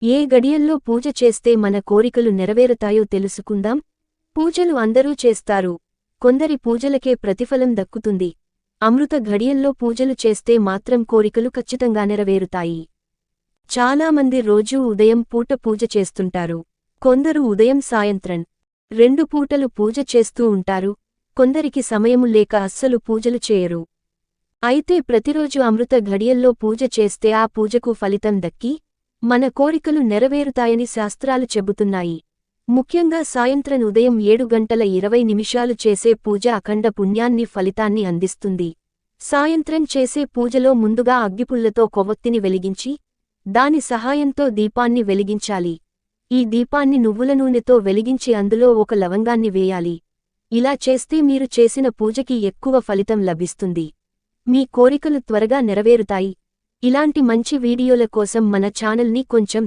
ఏ గడియల్లో పూజ చేస్తే మన కోరికలు నెరవేరుతాయో తెలుసుకుందాం. పూజలు అందరూ చేస్తారు. కొందరి పూజలకే ప్రతిఫలం దక్కుతుంది. అమృత ఘడియల్లో పూజలు చేస్తే మాత్రం కోరికలు ఖచ్చితంగా నెరవేరుతాయి. చాలామంది రోజూ ఉదయం పూట పూజ చేస్తుంటారు. కొందరు ఉదయం సాయంత్రం 2 పూటలు పూజ చేస్తూ ఉంటారు. కొందరికి సమయము లేక అస్సలు పూజలు చేయరు. అయితే ప్రతిరోజు అమృత ఘడియల్లో పూజ చేస్తే ఆ పూజకు ఫలితం దక్కి మన కోరికలు నెరవేరుతాయని శాస్త్రాలు చెబుతున్నాయి. ముఖ్యంగా సాయంత్రం ఉదయం 7:20 చేసే పూజ అఖండ పుణ్యాన్ని ఫలితాన్ని అందిస్తుంది. సాయంత్రం చేసే పూజలో ముందుగా అగ్గిపుల్లతో కొవ్వొత్తిని వెలిగించి దాని సహాయంతో దీపాన్ని వెలిగించాలి. ఈ దీపాన్ని నువ్వుల నూనెతో వెలిగించి అందులో ఒక లవంగాన్ని వేయాలి. ఇలా చేస్తే మీరు చేసిన పూజకి ఎక్కువ ఫలితం లభిస్తుంది. మీ కోరికలు త్వరగా నెరవేరుతాయి. ఇలాంటి మంచి వీడియోల కోసం మన ఛానల్ని కొంచెం